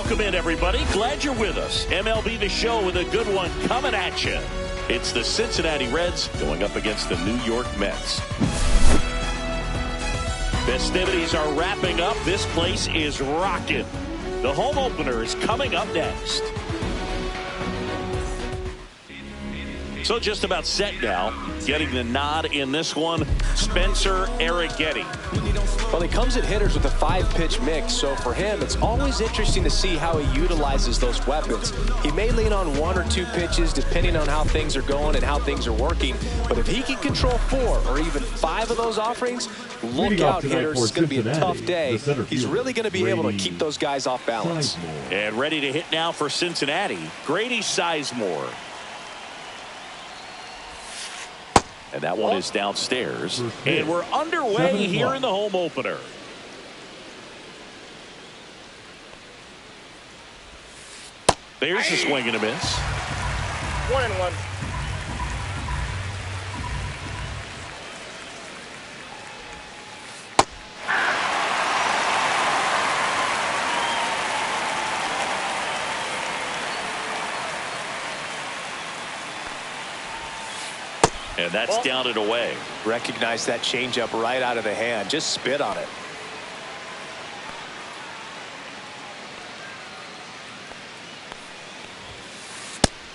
Welcome in, everybody. Glad you're with us. MLB The Show with a good one coming at you. It's the Cincinnati Reds going up against the New York Mets. Festivities are wrapping up. This place is rocking. The home opener is coming up next. So just about set now. Getting the nod in this one, Spencer Arrighetti. Well, he comes at hitters with a 5-pitch mix, so for him, it's always interesting to see how he utilizes those weapons. He may lean on 1 or 2 pitches depending on how things are going and how things are working, but if he can control 4 or even 5 of those offerings, look out, hitters. It's going to be a tough day. He's really going to be able to keep those guys off balance. And ready to hit now for Cincinnati, Grady Sizemore. And that one is downstairs. And we're underway here in the home opener. There's a swing and a miss. 1-1. And that's down and away. Recognize that changeup right out of the hand. Just spit on it.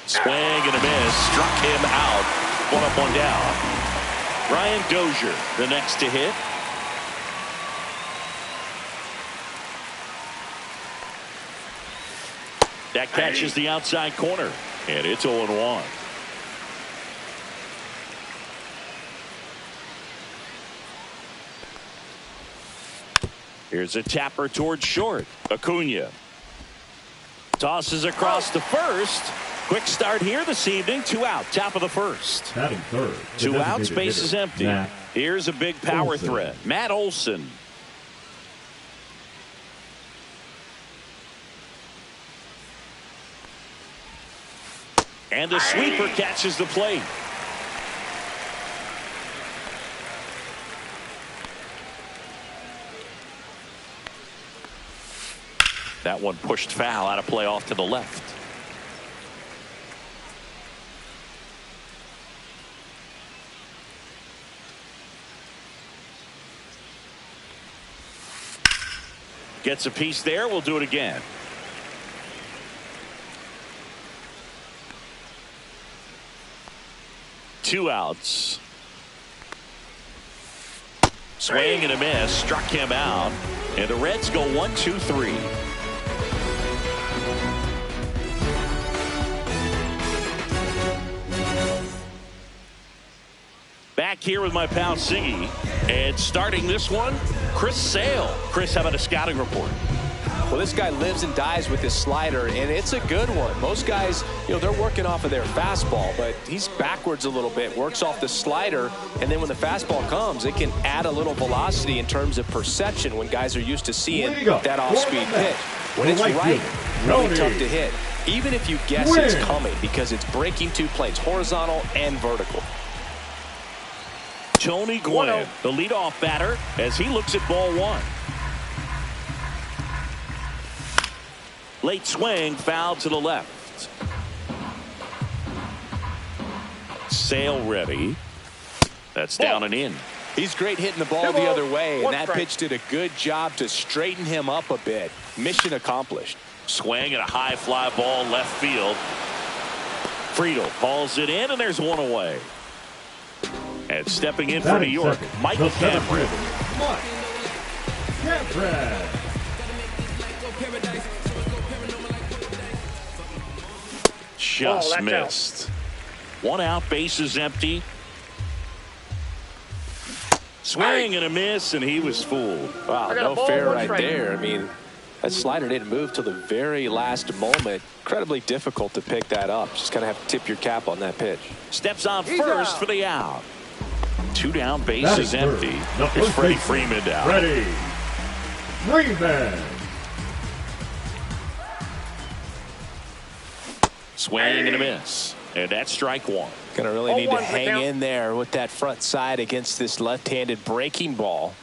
Swing and a miss. Struck him out. 1 up, 1 down. Brian Dozier, the next to hit. That catches the outside corner. And it's 0-1. Here's a tapper towards short. Acuna tosses across to first. Quick start here this evening. 2 out. Top of the first. Batting third. 2 outs. Base is empty. Here's a big power threat. Matt Olson. And the sweeper catches the plate. That one pushed foul, out of play off to the left. Gets a piece there. We'll do it again. Two outs. Swing and a miss. Struck him out. And the Reds go 1-2-3. Back here with my pal Siggy, and starting this one, Chris Sale. Chris, how about a scouting report? Well, this guy lives and dies with his slider, and it's a good one. Most guys, they're working off of their fastball, but he's backwards a little bit, works off the slider, and then when the fastball comes, it can add a little velocity in terms of perception when guys are used to seeing that off-speed pitch. When it's right, really tough to hit, even if you guess it's coming, because it's breaking 2 planes, horizontal and vertical. Tony Gwynn, the leadoff batter, as he looks at ball 1. Late swing, foul to the left. Sale ready. That's down and in. He's great hitting the ball the other way, and that pitch did a good job to straighten him up a bit. Mission accomplished. Swing and a high fly ball left field. Friedel hauls it in, and there's 1 away. And stepping in for New York, Mike Cameron. Just missed. 1 out, base is empty. Swing and a miss, and he was fooled. Wow, no fair right there. I mean, that slider didn't move till the very last moment. Incredibly difficult to pick that up. Just kind of have to tip your cap on that pitch. Steps on first for the out. 2 down, base is empty. Here's Freddie Freeman down. Freddie Freeman. Swing and a miss. And that's strike 1. Gonna really need to hang in there with that front side against this left-handed breaking ball.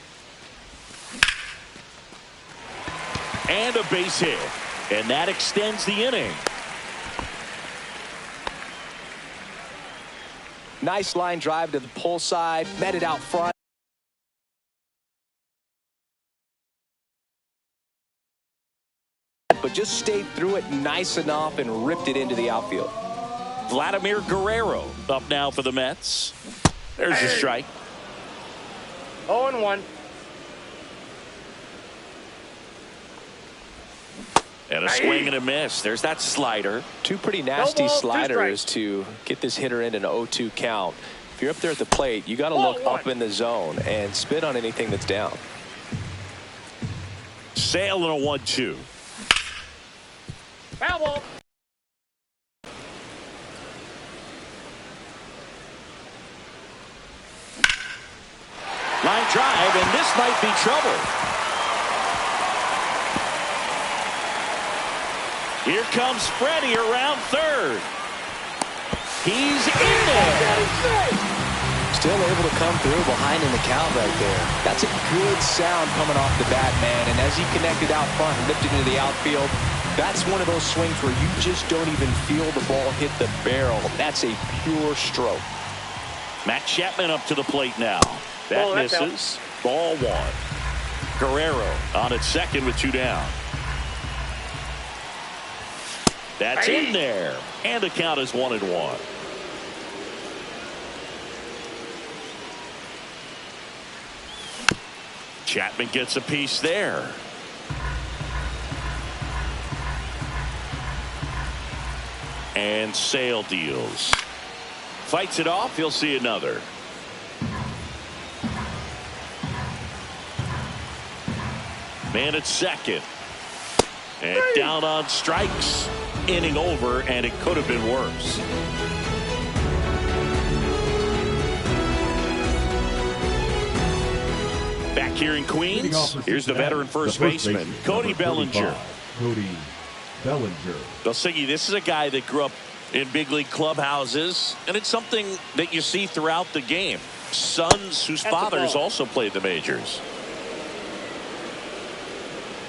And a base hit. And that extends the inning. Nice line drive to the pull side, met it out front. But just stayed through it nice enough and ripped it into the outfield. Vladimir Guerrero up now for the Mets. There's your strike. 0-1. And a swing and a miss. There's that slider. Two pretty nasty No ball, sliders to get this hitter into an 0-2 count. If you're up there at the plate, you got to look up in the zone and spit on anything that's down. Sale and a 1-2. Foul ball. Line drive, and this might be trouble. Here comes Freddie around third. He's in there. Still able to come through behind in the count right there. That's a good sound coming off the bat, man. And as he connected out front and lifted into the outfield, that's one of those swings where you just don't even feel the ball hit the barrel. That's a pure stroke. Matt Chapman up to the plate now. That Oh, that's misses. Ball one. Guerrero on at second with two down. That's in there. And the count is 1-1. Chapman gets a piece there. And Sale deals. Fights it off. He'll see another. Man at second. And down on strikes. Inning over, and it could have been worse. Back here in Queens, here's the veteran first baseman, Cody Bellinger. Cody Bellinger. Siggy, this is a guy that grew up in big league clubhouses, and it's something that you see throughout the game. Sons whose fathers also played the majors.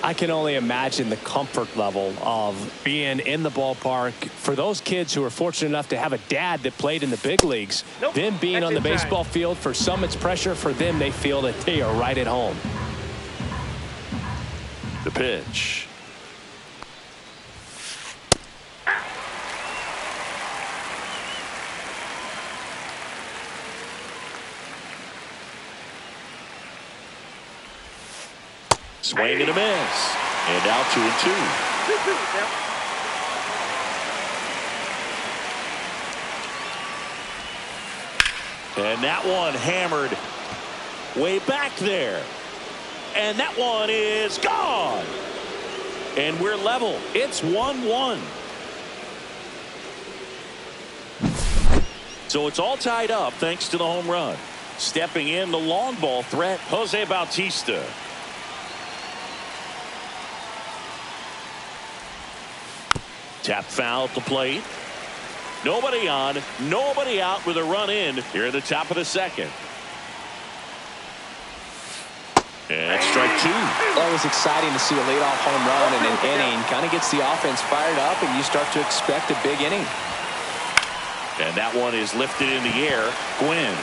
I can only imagine the comfort level of being in the ballpark for those kids who are fortunate enough to have a dad that played in the big leagues. Them being on the baseball field, for some it's pressure. For them, they feel that they are right at home. The pitch. Swing and a miss. And out 2-2. And that one hammered way back there. And that one is gone. And we're level. It's 1-1. So it's all tied up thanks to the home run. Stepping in the long ball threat, Jose Bautista. Tap foul at the plate. Nobody on, nobody out with a run in here at the top of the second. And strike two. Well, it was exciting to see a leadoff home run in an inning. Kind of gets the offense fired up, and you start to expect a big inning. And that one is lifted in the air. Gwynn.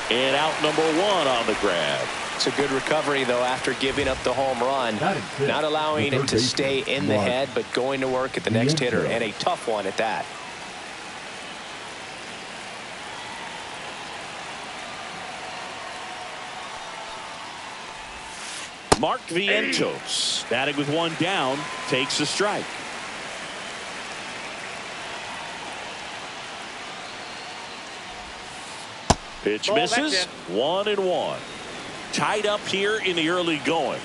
And out number one on the grab. It's a good recovery, though, after giving up the home run. Not allowing it to stay in the head, but going to work at the next hitter, and a tough one at that. Mark Vientos, batting with one down, takes a strike. Pitch misses. 1-1. Tied up here in the early going.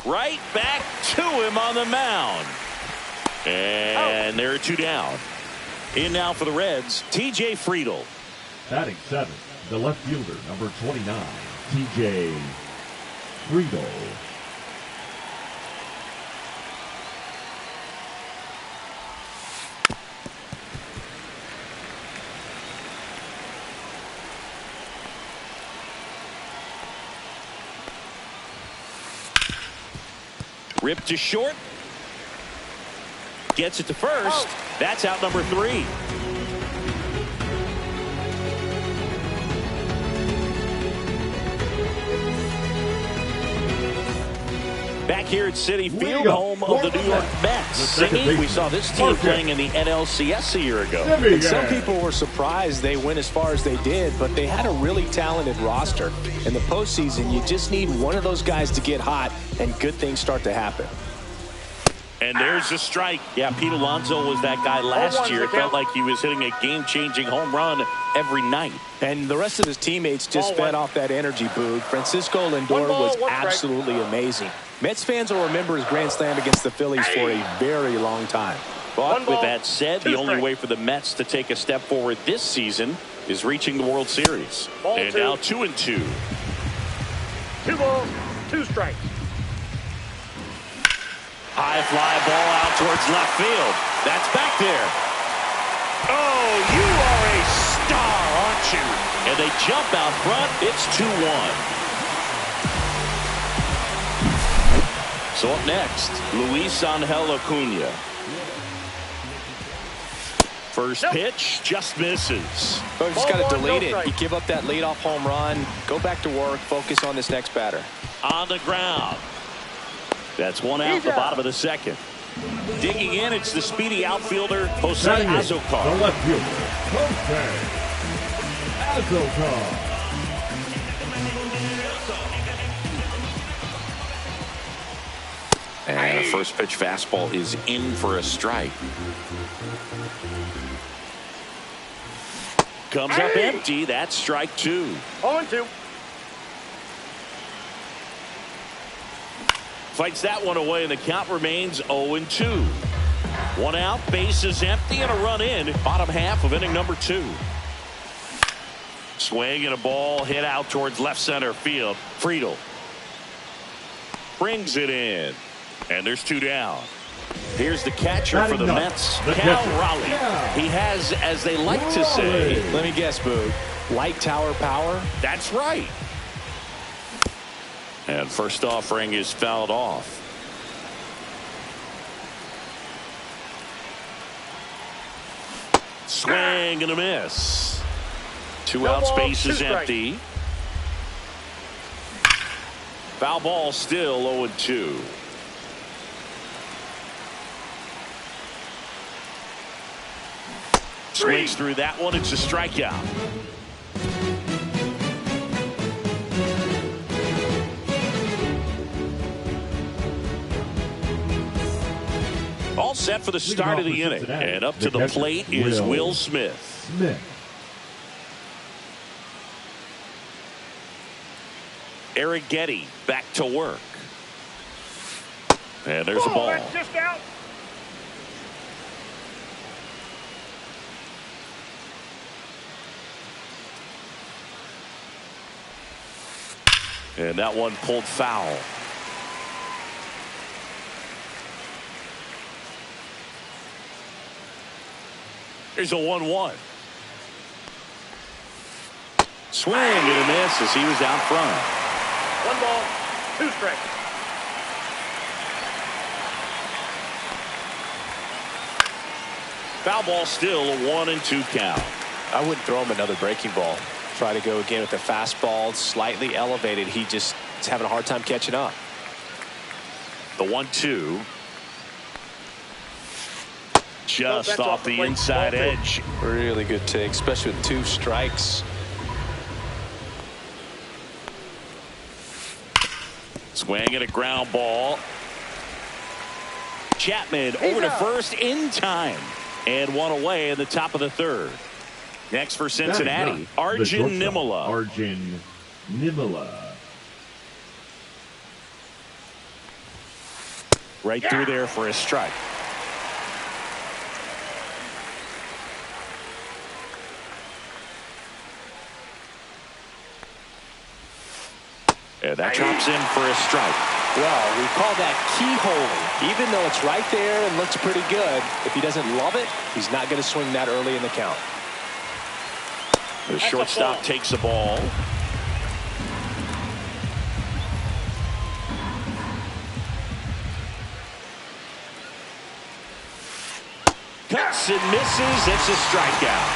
Right back to him on the mound. And there are two down. In now for the Reds, TJ Friedl. Batting seventh, the left fielder, number 29, TJ Friedl. Ripped to short. Gets it to first. That's out number 3. Back here at Citi Field, home of the New York Mets. Singing, we saw this team playing in the NLCS a year ago. And some people were surprised they went as far as they did, but they had a really talented roster. In the postseason, you just need one of those guys to get hot, and good things start to happen. And there's a strike. Yeah, Pete Alonso was that guy last year. It felt like he was hitting a game-changing home run every night. And the rest of his teammates just fed off that energy, Boog. Francisco Lindor was absolutely amazing. Mets fans will remember his grand slam against the Phillies for a very long time. But with that said, the only way for the Mets to take a step forward this season is reaching the World Series. And now 2-2. 2 balls, 2 strikes. High fly ball out towards left field. That's back there. Oh, you are a star, aren't you? And they jump out front. It's 2-1. So up next, Luis Angel Acuna. First pitch just misses. Oh, you just got to delete it. You give up that leadoff home run. Go back to work. Focus on this next batter. On the ground. That's one out the bottom of the second. Digging in, it's the speedy outfielder, Jose Azocar. The left fielder, Jose Azocar. And a first pitch fastball is in for a strike. Comes up empty. That's strike 2. 0-2. Fights that one away, and the count remains 0-2. One out, base is empty, and a run in. Bottom half of inning number 2. Swing and a ball hit out towards left center field. Friedel brings it in, and there's 2 down. Here's the catcher for the Mets, Cal Raleigh. He has, as they like to say, let me guess, Boog, light tower power? That's right. And first offering is fouled off. Swing and a miss. 2 out, space is empty. Foul ball still 0-2. Swings through that one. It's a strikeout. All set for the start of the inning. And up to the plate is Will Smith. Eric Getty back to work. And there's a ball. That's just out. And that one pulled foul. Here's a 1-1. Swing and a miss as he was out front. 1 ball, 2 strikes. Foul ball still a 1-2 count. I wouldn't throw him another breaking ball. Try to go again with the fastball, slightly elevated. He just is having a hard time catching up. The 1-2. Just off the inside edge. Really good take, especially with 2 strikes. Swing and a ground ball. Chapman over to first in time. And 1 away in the top of the 3rd. Next for Cincinnati, Arjun Nimmola. Arjun Nimmola. Right through there for a strike. And that drops in for a strike. Well, we call that keyhole. Even though it's right there and looks pretty good, if he doesn't love it, he's not going to swing that early in the count. The shortstop takes the ball. Cuts and misses. It's a strikeout.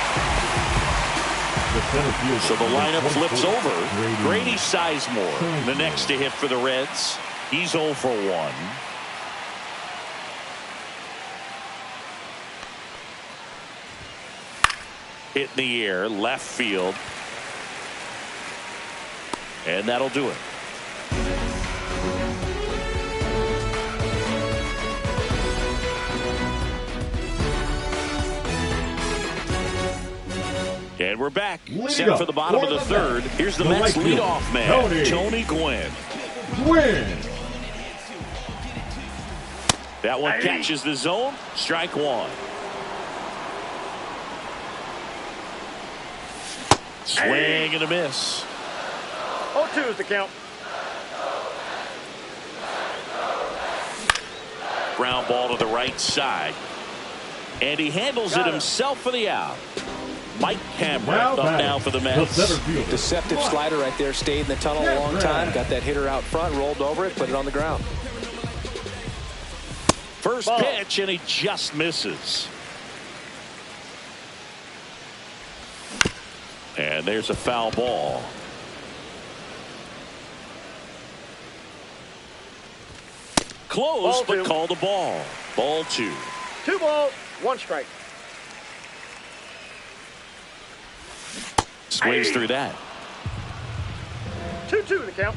So the lineup flips over. Grady Sizemore, the next to hit for the Reds. He's 0 for 1. Hit in the air, left field. And that'll do it. And we're back. Set for the bottom of the third. Here's the Mets leadoff man, Tony Gwynn. That one catches the zone. Strike one. Swing and a miss. 0-2 is the count. Ground ball to the right side. And he handles it himself for the out. Mike Cameron up now for the Mets. Deceptive slider right there. Stayed in the tunnel a long time. Got that hitter out front. Rolled over it. Put it on the ground. First pitch, and he just misses. And there's a foul ball. Close, but called a ball. Ball 2. 2 balls, 1 strike. Swings through that. 2-2 the count.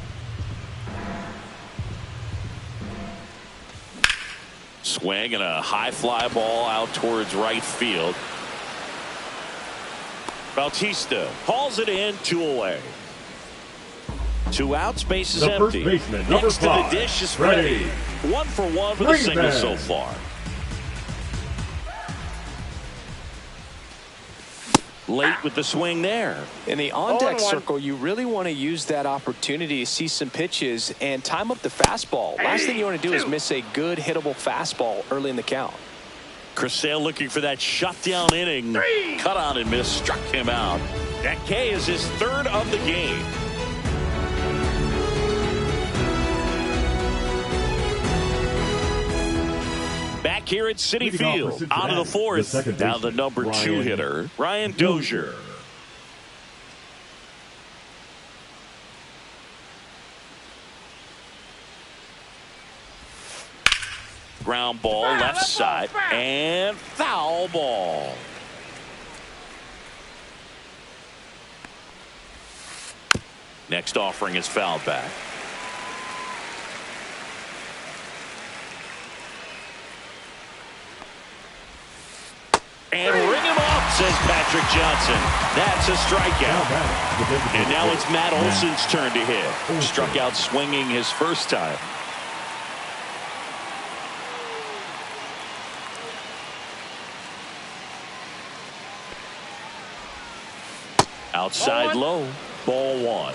Swing and a high fly ball out towards right field. Bautista hauls it in, 2 away. 2 outs, base is empty. Next to the dish is Freddie. 1 for 1 with a single so far. Late with the swing there. In the on-deck circle, you really want to use that opportunity to see some pitches and time up the fastball. Last thing you want to do is miss a good hittable fastball early in the count. Chris Sale looking for that shutdown inning. Cut on and miss, struck him out. That K is his 3rd of the game. Back here at Citi Field, out of the 4th, now the number 2 hitter, Ryan Dozier. Ground ball left side and foul ball. Next offering is fouled back. And ring him off, says Patrick Johnson. That's a strikeout. And now it's Matt Olson's turn to hit. Struck out swinging his first time. Outside low, ball 1.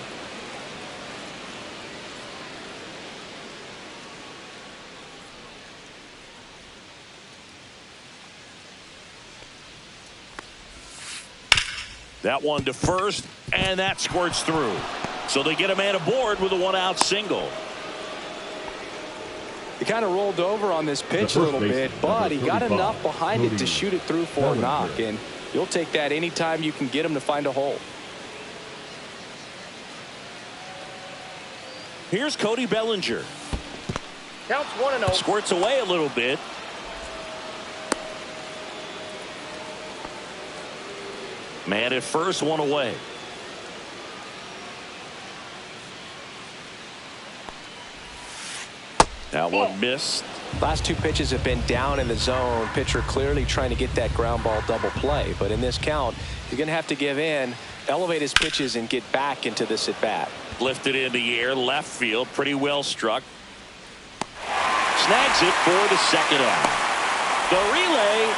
That one to first, and that squirts through. So they get a man aboard with a 1-out single. He kind of rolled over on this pitch a little bit, but he got enough behind it to shoot it through for a knock. And you'll take that anytime you can get him to find a hole. Here's Cody Bellinger. Counts 1-0. Squirts away a little bit. Man at first, 1 away. That one missed. Last 2 pitches have been down in the zone. Pitcher clearly trying to get that ground ball double play. But in this count, he's going to have to give in, elevate his pitches, and get back into this at bat. Lifted in the air, left field, pretty well struck. Snags it for the second out. The relay.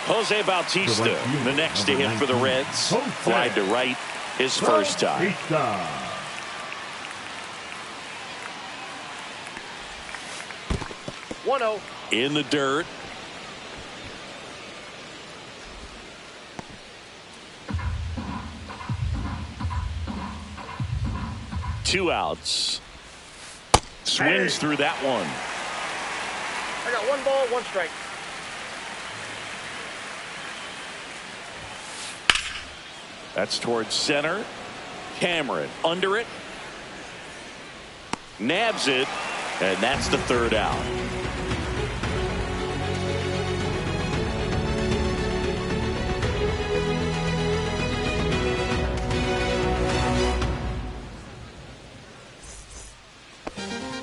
Jose Bautista, the next to hit for the Reds. Fly to right, his first time. 1-0. In the dirt. Two outs. Swings through that one. I got 1 ball, 1 strike. That's towards center. Cameron under it. Nabs it. And that's the 3rd out.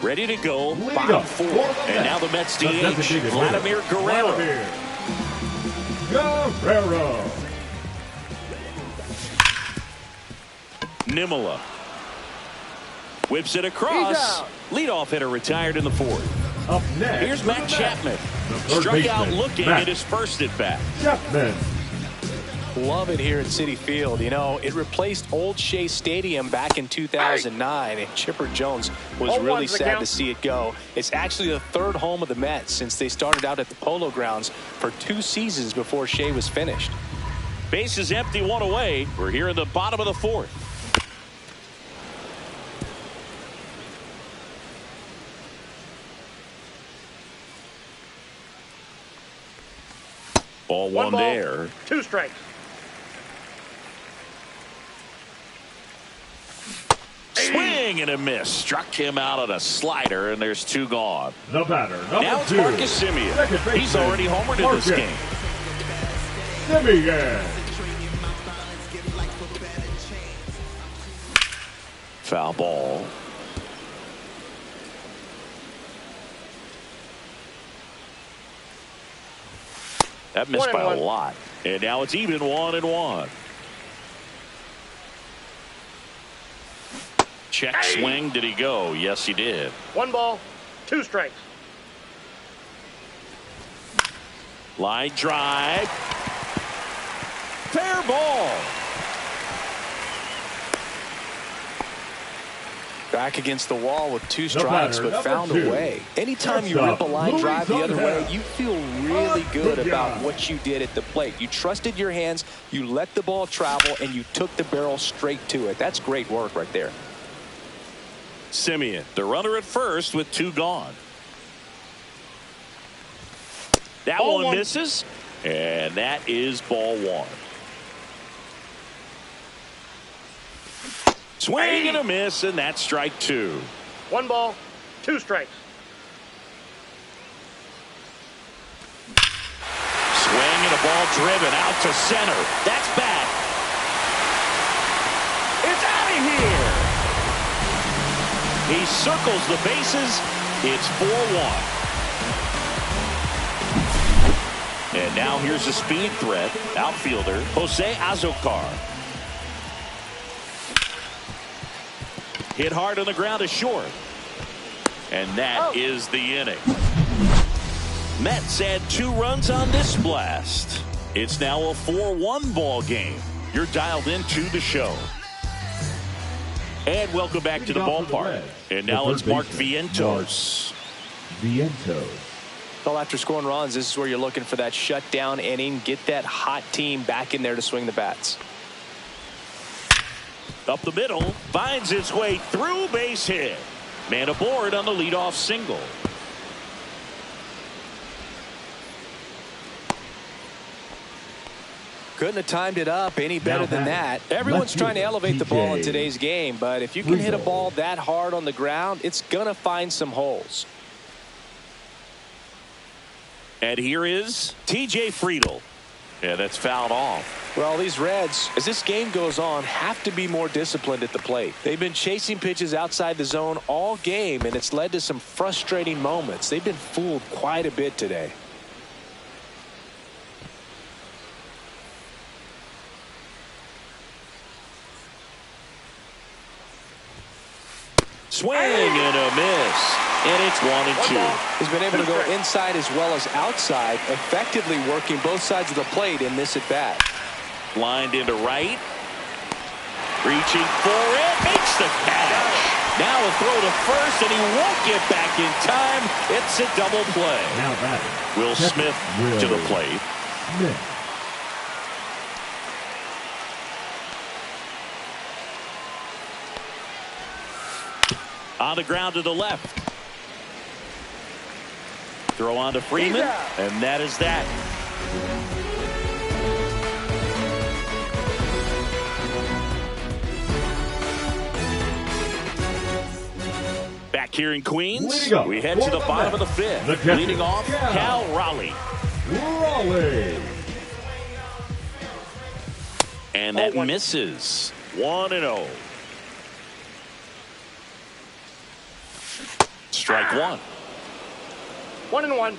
Ready to go, bottom 4. And now the Mets DH, Vladimir Guerrero. Nimala whips it across. Leadoff hitter retired in the 4th. Up next, here's Matt Chapman. Struck out looking at his first at bat. Chapman. Love it here at Citi Field. You know, it replaced Old Shea Stadium back in 2009, and Chipper Jones was really sad to see it go. It's actually the 3rd home of the Mets since they started out at the Polo Grounds for 2 seasons before Shea was finished. Base is empty, 1 away. We're here in the bottom of the 4th. Ball 1 there. 2 strikes. Swing and a miss. Struck him out on a slider, and there's 2 gone. The batter, now it's 2. Marcus Semien. He's already homered in this game. Semien. Foul ball. That missed by a lot. And now it's even 1-1. Check swing. Did he go? Yes, he did. 1 ball, 2 strikes. Line drive. Fair ball. Back against the wall with 2 strikes, but found a way. Anytime you rip a line drive the other way, you feel really good about what you did at the plate. You trusted your hands, you let the ball travel, and you took the barrel straight to it. That's great work right there. Semien, the runner at first with 2 gone. That one misses, and that is ball 1. Swing and a miss, and that's strike 2. 1 ball, 2 strikes. Swing and a ball driven out to center. That's back. It's out of here. He circles the bases. It's 4-1. And now here's a speed threat. Outfielder Jose Azocar. Hit hard on the ground to short. And that is the inning. Mets add 2 runs on this blast. It's now a 4-1 ball game. You're dialed into the show. And welcome back to the ballpark. And now it's Mark Vientos. Well, after scoring runs, this is where you're looking for that shutdown inning. Get that hot team back in there to swing the bats. Up the middle, finds its way through, base hit. Man aboard on the leadoff single. Couldn't have timed it up any better than that. Everyone's trying to elevate the ball in today's game, but if you can hit a ball that hard on the ground, it's going to find some holes. And here is TJ Friedl. Yeah, that's fouled off. Well, these Reds, as this game goes on, have to be more disciplined at the plate. They've been chasing pitches outside the zone all game, and it's led to some frustrating moments. They've been fooled quite a bit today. Swing and a miss. And it's 1-2. He's been able to go inside as well as outside, effectively working both sides of the plate in this at-bat. Lined into right. Reaching for it. Makes the catch. Now a throw to first, and he won't get back in time. It's a double play. Now batting, Will Smith to the plate. Smith. On the ground to the left. throw on to Freeman, and that is that. Back here in Queens, we head to the bottom of the fifth. Leading off, Cal Raleigh. And that misses. 1-0. Strike one. 1-1.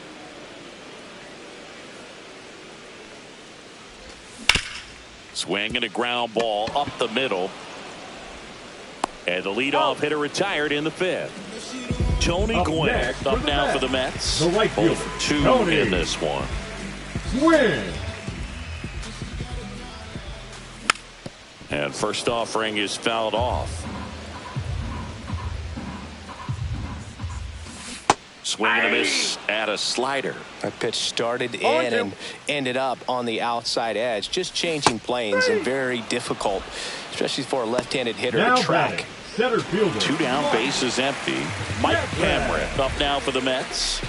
Swing and a ground ball up the middle. And the leadoff hitter retired in the fifth. Tony Gwynn up now for the Mets. Both 2 in this one. Gwynn. And first offering is fouled off. Swing and a miss at a slider. That pitch started in and ended up on the outside edge. Just changing planes and very difficult, especially for a left-handed hitter to track. Center fielder. 2 down, bases empty. Mike Cameron up now for the Mets.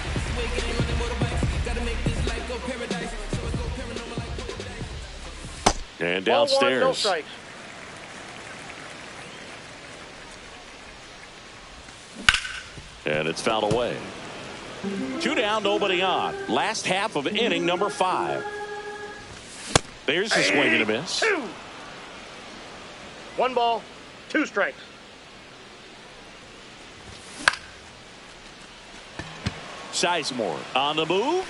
And downstairs. 1-1, no strikes. And it's fouled away. 2 down, nobody on. Last half of inning number 5. There's the swing and a miss. 2. 1 ball, 2 strikes. Sizemore on the move.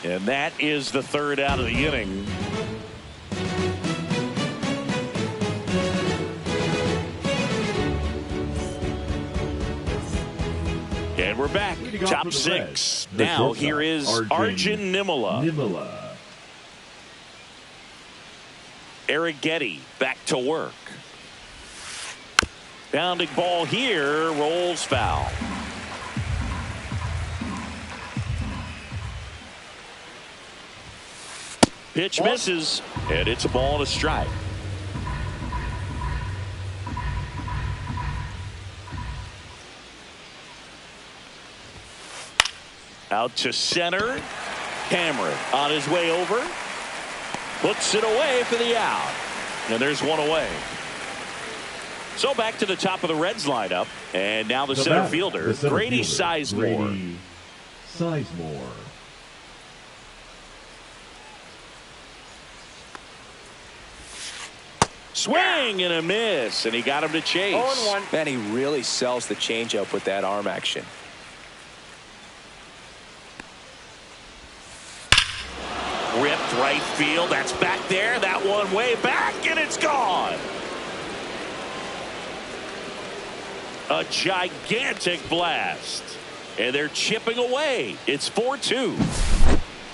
And that is the 3rd out of the inning. And we're back. Top 6. Now here is Arjun Nimala. Arrighetti back to work. Bounding ball here, rolls foul. Pitch misses, and it's a ball and a strike. Out to center. Cameron on his way over. Puts it away for the out. And there's one away. So back to the top of the Reds lineup. And now the center fielder, Grady Sizemore. Swing and a miss, and he got him to chase. 0-1. Man, he really sells the changeup with that arm action. Ripped right field. That's back there. That one way back, and it's gone. A gigantic blast. And they're chipping away. It's 4-2.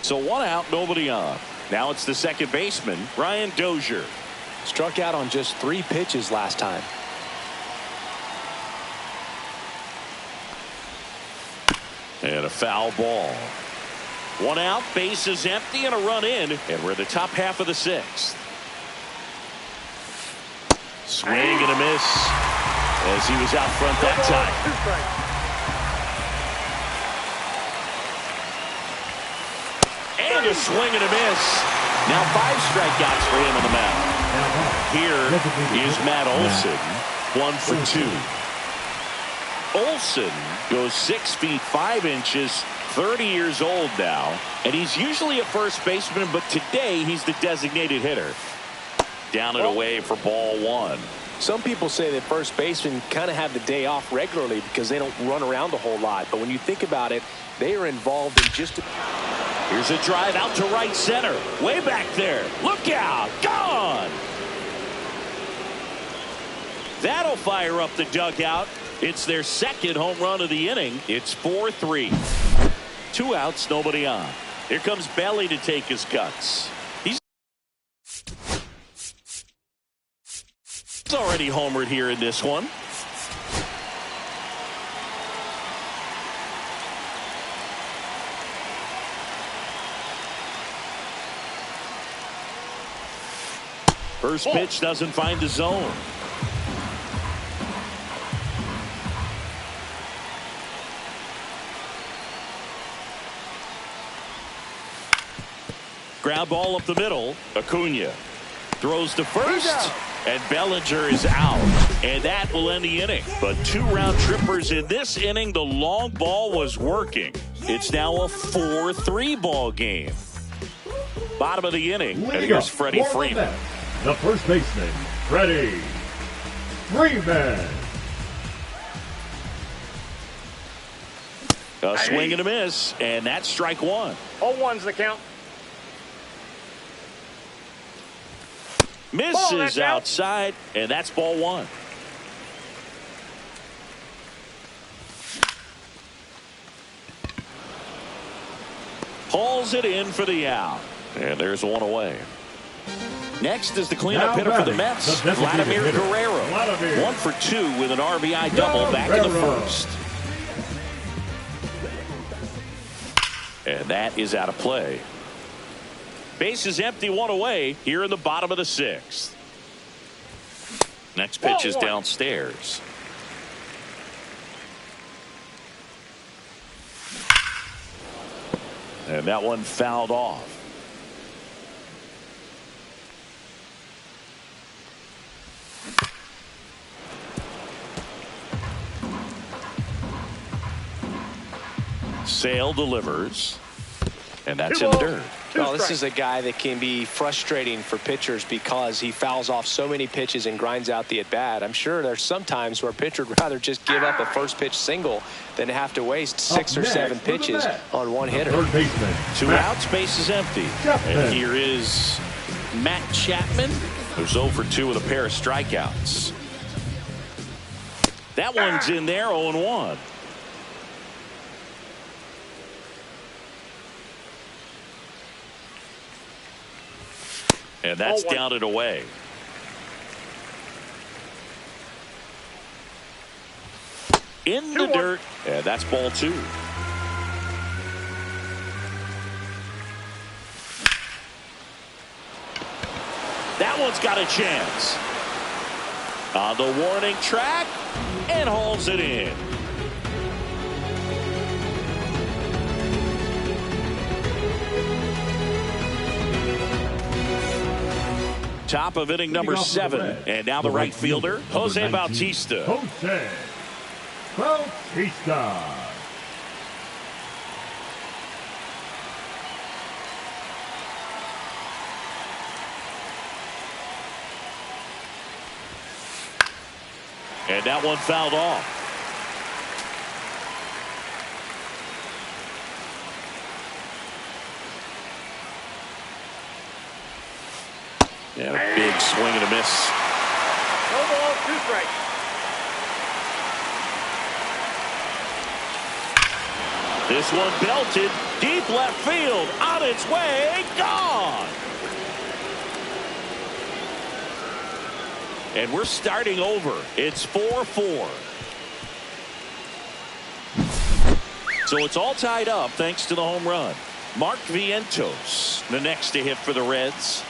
So 1 out, nobody on. Now it's the second baseman, Ryan Dozier. Struck out on just 3 pitches last time. And a foul ball. 1 out, bases empty, and a run in. And we're in the top half of the 6th. Swing and a miss as he was out front that time. 2 strikes. And a swing and a miss. Now 5 strikeouts for him on the mound. Here is Matt Olson, 1 for 2. Olson goes 6 feet 5 inches, 30 years old now, and he's usually a first baseman, but today he's the designated hitter. Down and away for ball 1. Some people say that first basemen kind of have the day off regularly because they don't run around a whole lot. But when you think about it, they are involved in just a... Here's a drive out to right center. Way back there. Look out. Gone. That'll fire up the dugout. It's their second home run of the inning. It's 4-3. 2 outs, nobody on. Here comes Belly to take his cuts. He's already homered here in this one. First pitch doesn't find the zone. Ground ball up the middle. Acuna throws to first, and Bellinger is out. And that will end the inning. But 2 round trippers in this inning. The long ball was working. It's now a 4-3 ball game. Bottom of the inning, and here's Freddie Freeman. The first baseman, Freddie Freeman. A swing and a miss, and that's strike 1. 0-1's the count. Misses outside, and that's ball 1. Hauls it in for the out, and there's 1 away. Next is the cleanup hitter for the Mets, Vladimir Guerrero. 1 for 2 with an RBI double back in the first. And that is out of play. Base is empty, 1 away here in the bottom of the 6th. Next pitch is downstairs. And that one fouled off. Sale delivers, and that's in the dirt. Well, this is a guy that can be frustrating for pitchers because he fouls off so many pitches and grinds out the at-bat. I'm sure there's some times where a pitcher would rather just give up a first pitch single than have to waste 6 or 7 pitches on one hitter. 2 outs, base is empty. And here is Matt Chapman, who's 0 for 2 with a pair of strikeouts. That one's in there, 0-1. And that's down and away. In the dirt, and that's ball 2. That one's got a chance. On the warning track, and hauls it in. Top of inning number 7, and now the right fielder, Jose Bautista. Jose Bautista. And that one fouled off. And a big swing and a miss. No ball, 2 strikes. This one belted deep left field, on its way, gone. And we're starting over. It's 4-4. So it's all tied up thanks to the home run. Mark Vientos, the next to hit for the Reds.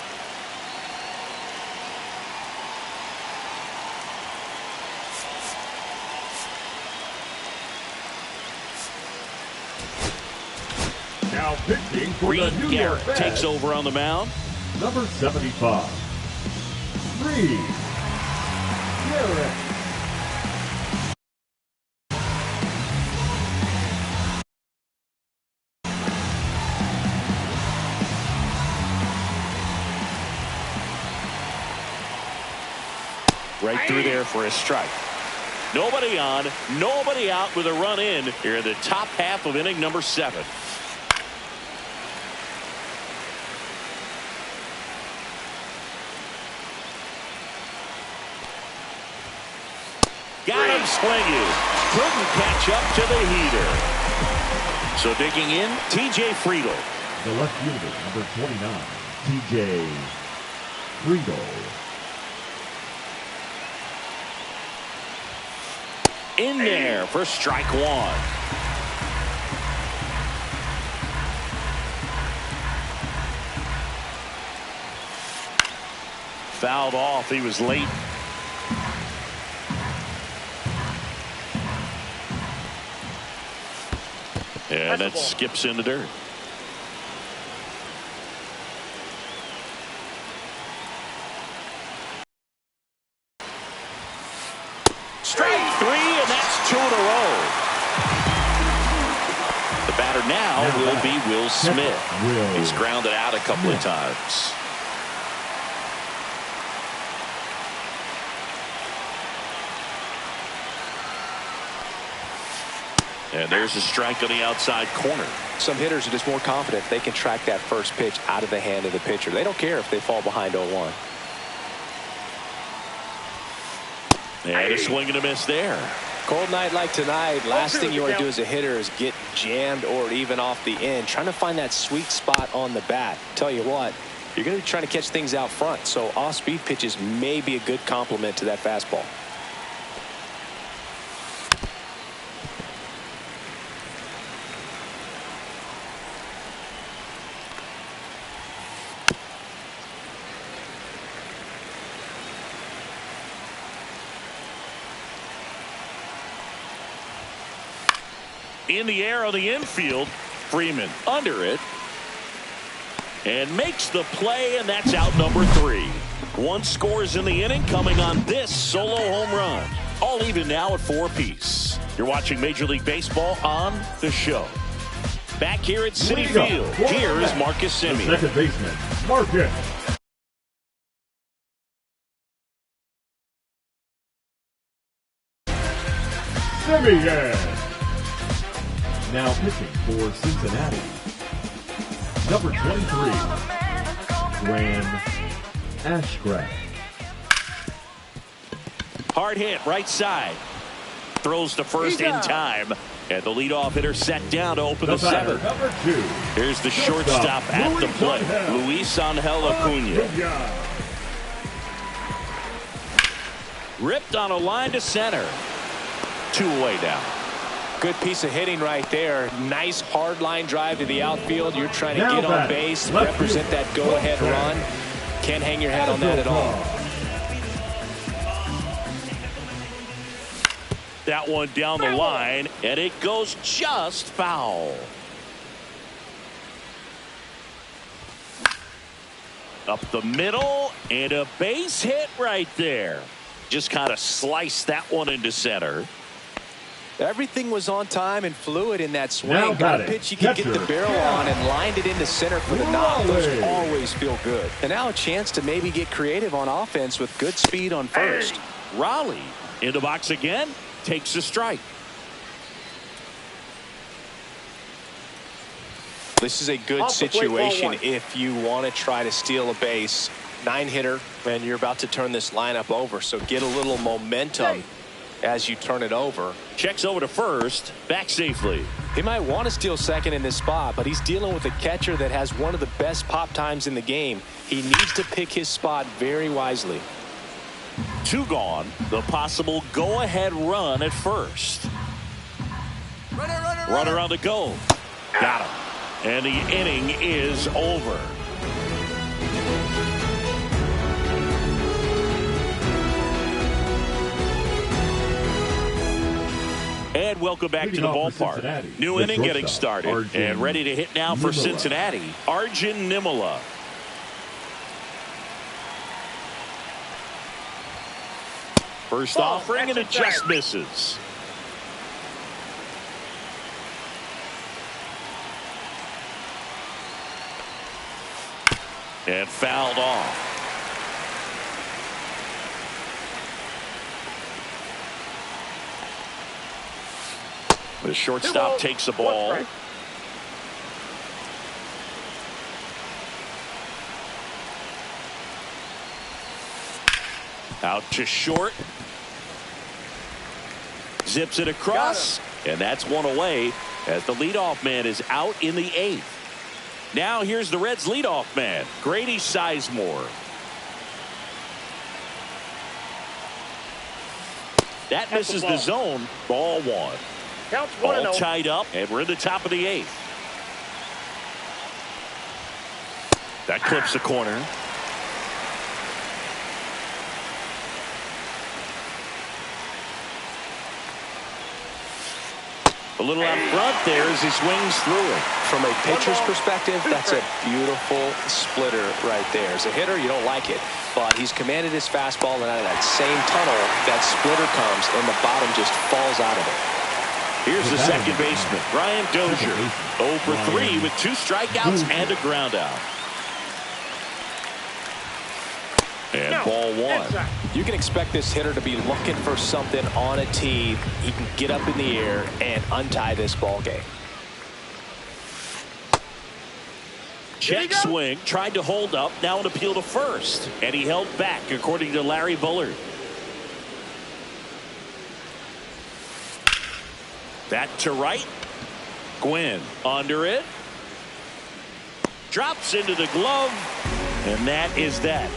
Now pitching for Reed the New York Garrett Mets. takes over on the mound. Number 75, Reed Garrett. Right through there for a strike. Nobody on, nobody out with a run in here in the top half of inning number 7. Got him swinging. Couldn't catch up to the heater. So digging in, TJ Friedl. The left fielder, number 29, TJ Friedl. In there for strike 1. Fouled off. He was late. And that skips in the dirt. batter now will be Will Smith. He's grounded out a couple of times. And there's a strike on the outside corner. Some hitters are just more confident they can track that first pitch out of the hand of the pitcher. They don't care if they fall behind 0-1. And a swing and a miss there. Cold night like tonight, last thing you want to do as a hitter is get jammed or even off the end. Trying to find that sweet spot on the bat. Tell you what, you're going to be trying to catch things out front, so off-speed pitches may be a good complement to that fastball. In the air on the infield, Freeman under it and makes the play, and that's out number 3. 1 scores in the inning, coming on this solo home run. All even now at 4 apiece. You're watching Major League Baseball on The Show. Back here at Citi Field, here is Marcus Semien. Second baseman, Marcus. Semien. Now pitching for Cincinnati, number 23, Graham Ashcraft. Hard hit, right side. Throws to first in time. And the leadoff hitter set down to open the 7th. Number 2. Here's the shortstop at the plate, Luis Angel Acuna. Ripped on a line to center. 2 away now. Good piece of hitting right there. Nice hard line drive to the outfield. You're trying to get on base, represent that go-ahead run. Can't hang your head on that at all. That one down the line, and it goes just foul. Up the middle, and a base hit right there. Just kind of sliced that one into center. Everything was on time and fluid in that swing. Got a pitch you could get the barrel on and lined it into center for the knock. Those always feel good. And now a chance to maybe get creative on offense with good speed on first. Raleigh in the box again, takes a strike. This is a good situation if you want to try to steal a base. 9-hitter, and you're about to turn this lineup over, so get a little momentum as you turn it over. Checks over to first, back safely. He might want to steal second in this spot, but he's dealing with a catcher that has one of the best pop times in the game. He needs to pick his spot very wisely. 2 gone. The possible go-ahead run at first. Runner on the go. Got him. And the inning is over. And welcome back to the ballpark. New inning getting started. And ready to hit now for Cincinnati, Arjun Nimala. First offering, and it just misses. And fouled off. The shortstop takes the ball. Out to short. Zips it across. And that's one away as the leadoff man is out in the 8th. Now here's the Reds leadoff man, Grady Sizemore. That misses the zone. Ball 1. Counts 1-0. All tied up, and we're in the top of the 8th. That clips the corner. A little out front there as he swings through it. From a pitcher's perspective, that's a beautiful splitter right there. As a hitter, you don't like it, but he's commanded his fastball, and out of that same tunnel, that splitter comes, and the bottom just falls out of it. Here's the second baseman, Brian Dozier. 0 for 3 with 2 strikeouts and a ground out. And ball 1. You can expect this hitter to be looking for something on a tee. He can get up in the air and untie this ball game. Check swing, tried to hold up, now an appeal to first. And he held back, according to Larry Bullard. That to right. Gwynn under it. Drops into the glove. And that is that.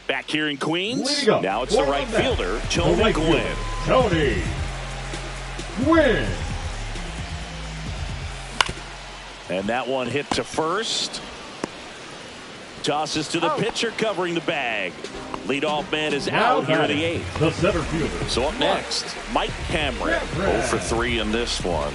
Back here in Queens. Now it's the right fielder, Tony Gwynn. Tony Gwynn. And that one hit to first. Tosses to the pitcher covering the bag. Leadoff man is out here in the 8th. The center fielder. So up next, Mike Cameron. 0 for 3 in this one.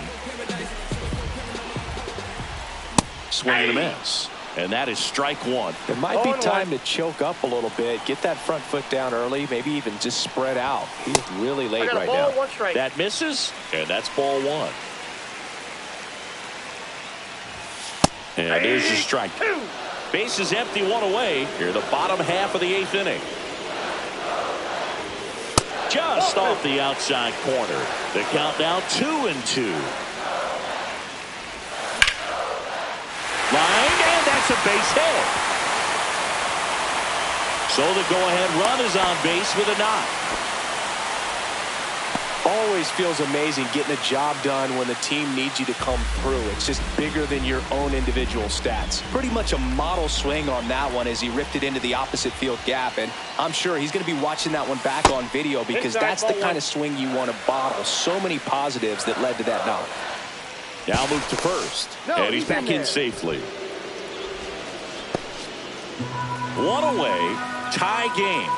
Swing and a miss. And that is strike 1. It might be time to choke up a little bit. Get that front foot down early. Maybe even just spread out. He's really late right now. That misses. And that's ball 1. And there's your strike. Base is empty, 1 away. Here the bottom half of the 8th inning. Just off the outside corner. The count now 2-2. Line, and that's a base hit. So the go-ahead run is on base with a knock. Always feels amazing getting a job done when the team needs you to come through. It's just bigger than your own individual stats. Pretty much a model swing on that one as he ripped it into the opposite field gap. And I'm sure he's going to be watching that one back on video because that's the kind of swing you want to bottle. So many positives that led to that knock. Now move to first. And he's back in safely. 1 away. Tie game.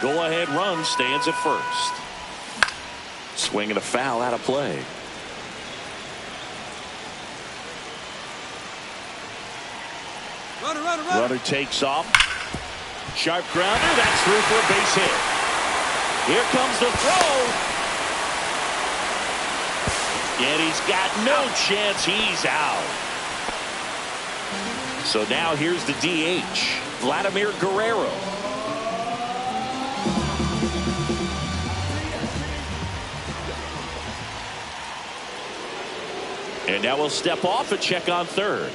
Go-ahead run stands at first. Swing and a foul out of play. Runner takes off. Sharp grounder. That's through for a base hit. Here comes the throw. And he's got no chance. He's out. So now here's the DH, Vladimir Guerrero. And now we'll step off and check on third.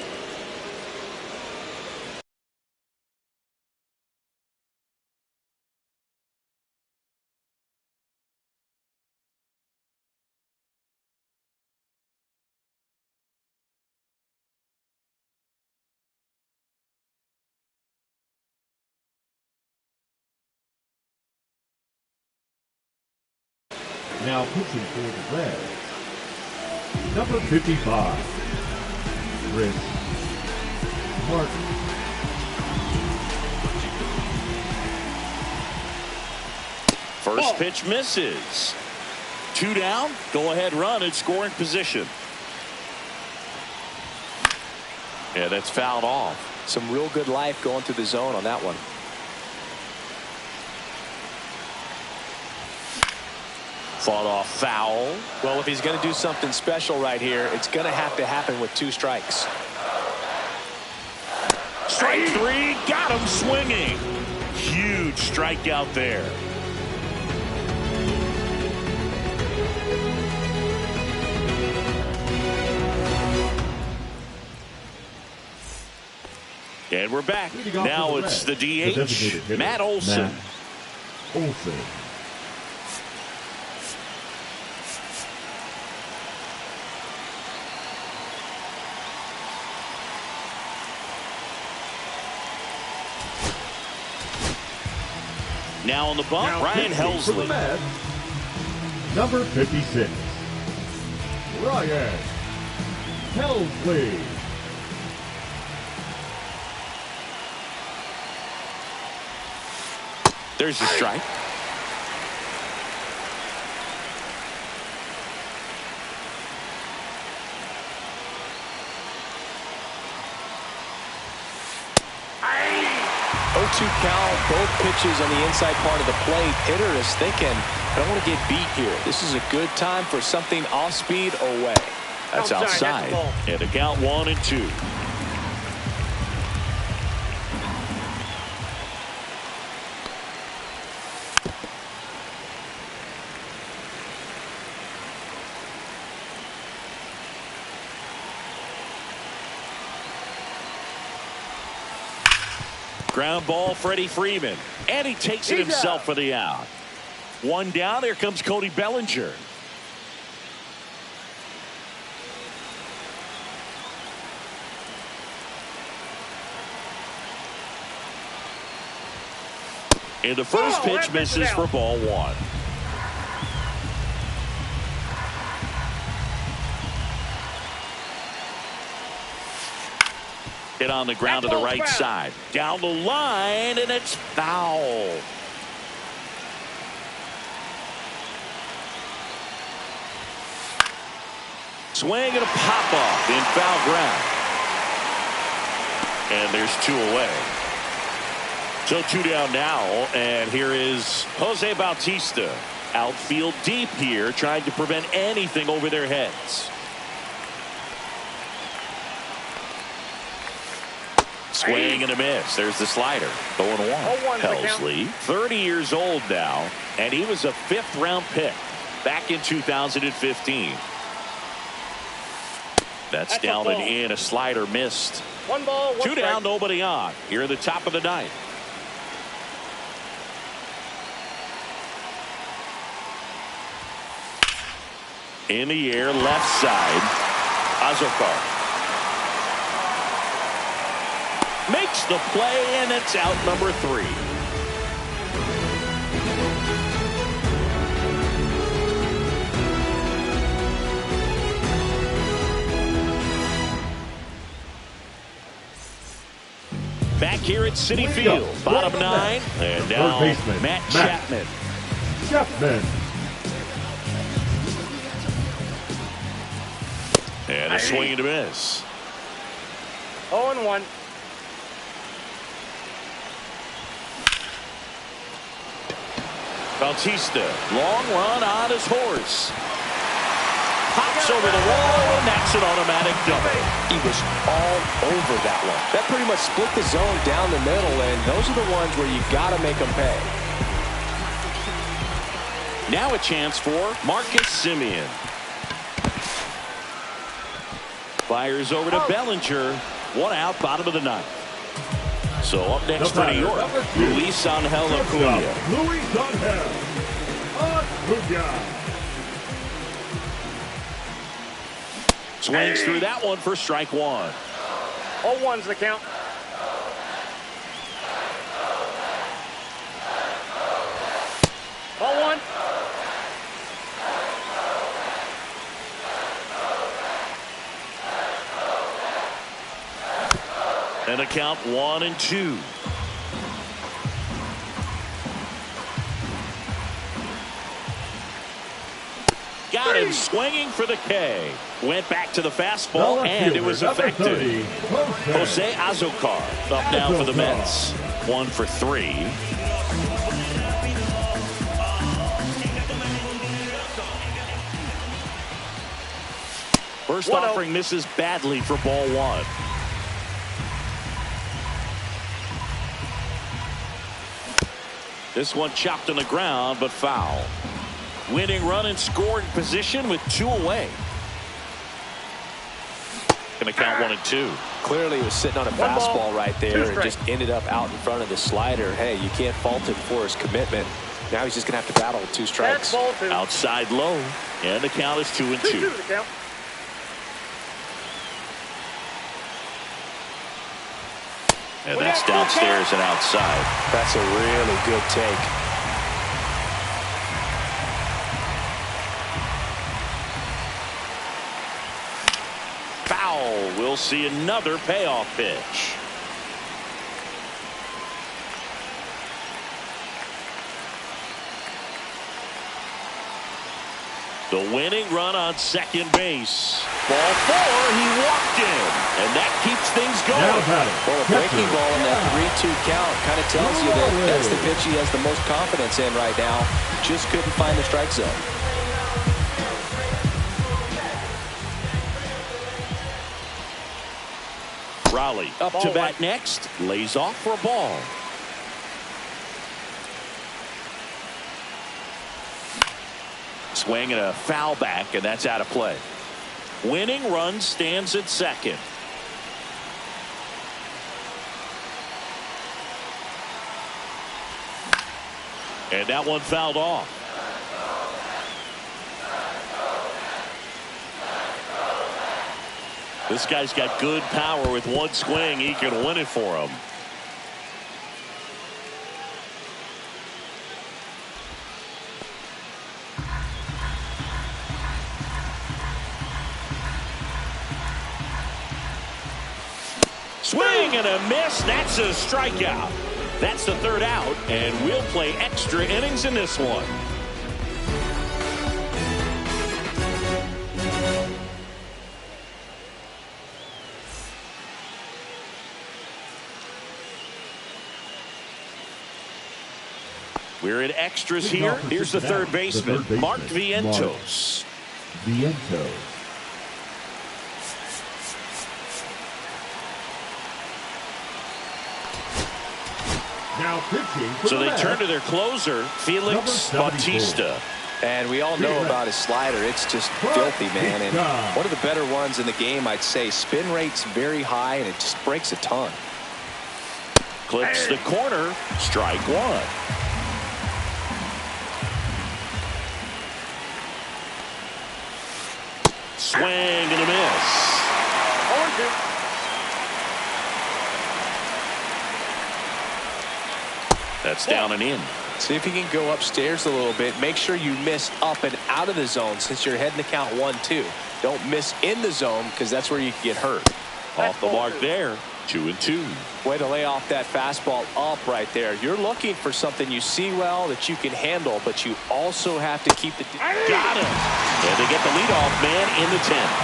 Now pitching for the Reds, number 55, Chris Martin. First pitch misses. 2 down. Go ahead run in scoring position. Yeah, that's fouled off. Some real good life going through the zone on that one. Fought off foul. Well, if he's going to do something special right here, it's going to have to happen with 2 strikes. Strike 3, got him swinging. Huge strikeout there. And we're back. Now it's the DH, Matt Olson. Now on the bump, Ryan Helsley. Number 56, Ryan Helsley. There's the strike. 1-2 count, both pitches on the inside part of the plate. Hitter is thinking, I don't want to get beat here. This is a good time for something off speed away. That's outside. And a count 1-2. Ground ball, Freddie Freeman. And he takes it himself for the out. One down. Here comes Cody Bellinger. And the first pitch misses for ball one. Hit on the ground to the right side. Down the line, and it's foul. Swing and a pop-off in foul ground. And there's 2 away. So 2 down now, and here is Jose Bautista. Outfield deep here, trying to prevent anything over their heads. Swing and a miss. There's the slider. 0-1. Helsley, 30 years old now, and he was a 5th-round pick back in 2015. That's down and in. A slider missed. 1 ball, 1 2 down, strike. nobody on. Here at the top of the 9th. In the air, left side. Azokar makes the play, and it's out number 3. Back here at Citi Field, bottom 9, and now Matt Chapman. And a swing and a miss. 0-1. Bautista, long run on his horse. Pops over the wall, and that's an automatic double. He was all over that one. That pretty much split the zone down the middle, and those are the ones where you got to make them pay. Now a chance for Marcus Semien. Fires over to Bellinger. 1 out, bottom of the 9th. So up next for New York, Luis Angel Acuna. Swings through that one for strike 1. 0-1's the count. Ball 1. And a count 1-2. Got him swinging for the K. Went back to the fastball, and it was effective. Jose Azokar up now for the Mets. 1 for 3. First offering misses badly for ball 1. This one chopped on the ground, but foul. Winning run in scoring position with 2 away. Going to count 1-2. Clearly, he was sitting on a fastball right there and just ended up out in front of the slider. Hey, you can't fault him for his commitment. Now he's just going to have to battle with 2 strikes. Outside low, and the count is 2-2. And that's downstairs and outside. That's a really good take. Foul. We'll see another payoff pitch. The winning run on second base. Ball 4, he walked in, and that keeps things going. Well, a breaking ball in that 3-2 count kind of tells you that that's the pitch he has the most confidence in right now. Just couldn't find the strike zone. Raleigh up to bat next, lays off for a ball. Swing and a foul back, and that's out of play. Winning run stands at second. And that one fouled off. This guy's got good power. With one swing, he can win it for him. Swing and a miss. That's a strikeout. That's the third out, and we'll play extra innings in this one. We're in extras here. Here's the third baseman, Mark Vientos. Now pitching for So the they Mets, turn to their closer, Felix Bautista. And we all know about his slider. It's just filthy, man. And one of the better ones in the game, I'd say. Spin rate's very high, and it just breaks a ton. Clips the corner, strike one. Swing and a miss. 0-2. That's down and in. See if you can go upstairs a little bit. Make sure you miss up and out of the zone since you're heading to count 1-2. Don't miss in the zone because that's where you can get hurt. Off the mark there. 2-2. Way to lay off that fastball up right there. You're looking for something you see well that you can handle, but you also have to keep the... Got him. And they get the leadoff man in the 10th.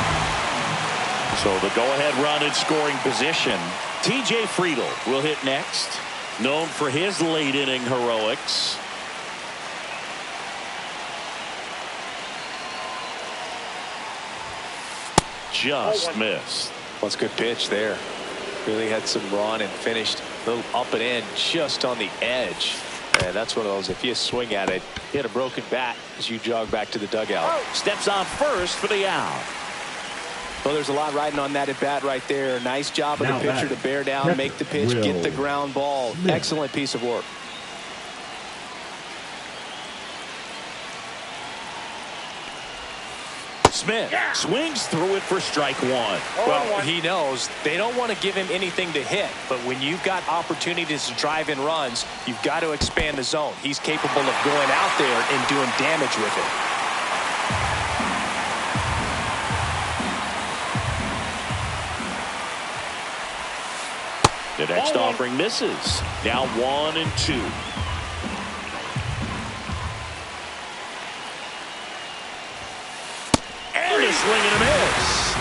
So the go-ahead run in scoring position. TJ Friedl will hit next. Known for his late inning heroics. Just missed. Well, it's a good pitch there. Really had some run and finished a little up and in just on the edge. And that's one of those, if you swing at it, hit a broken bat as you jog back to the dugout. Steps on first for the out. Well, there's a lot riding on that at bat right there. Nice job of the pitcher to bear down, make the pitch, get the ground ball. Excellent piece of work. Smith swings through it for strike one. Well, he knows they don't want to give him anything to hit, but when you've got opportunities to drive in runs, you've got to expand the zone. He's capable of going out there and doing damage with it. The next offering misses. Now 1-2. And a swing and a miss.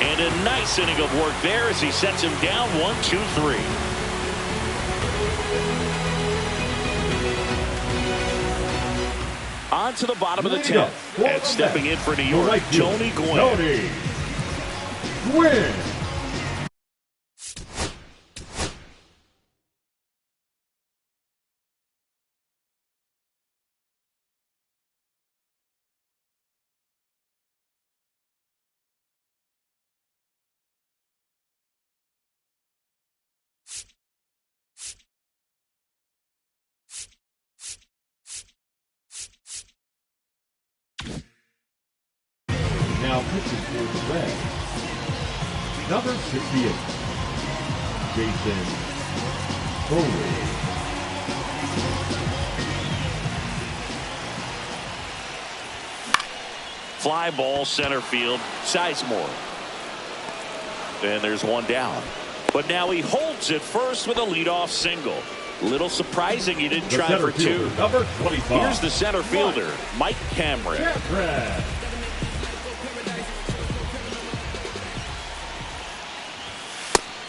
And a nice inning of work there as he sets him down 1-2-3. On to the bottom of the 10th. And stepping in for New York, Tony Gwynn. Now pitching for the Reds, number 68, Jason Foley. Fly ball center field, Sizemore. And there's one down. But now he holds it first with a leadoff single. Little surprising he didn't try for two. Number 25. Here's the center fielder, Mike Cameron.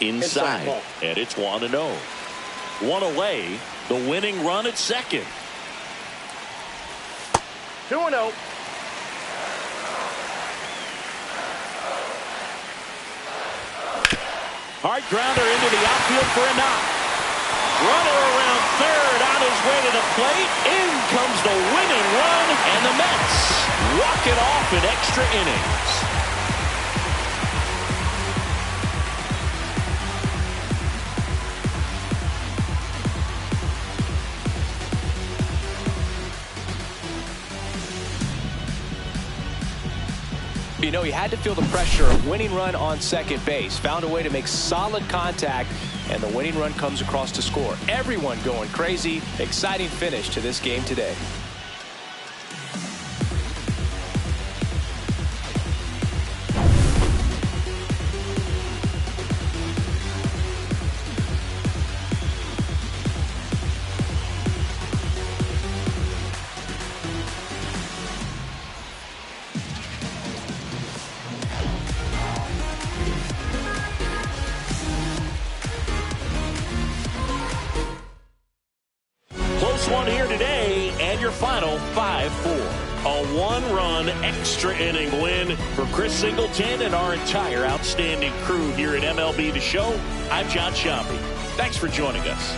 inside. And it's 1-0. One away, the winning run at second. 2-0. Hard grounder into the outfield for a knock. Runner around third on his way to the plate. In comes the winning run, and the Mets walk it off in extra innings. You know, he had to feel the pressure of winning run on second base. Found a way to make solid contact, and the winning run comes across to score. Everyone going crazy. Exciting finish to this game today. One here today, and your final 5-4. A one-run extra inning win for Chris Singleton and our entire outstanding crew here at MLB The Show. I'm John Sciambi. Thanks for joining us.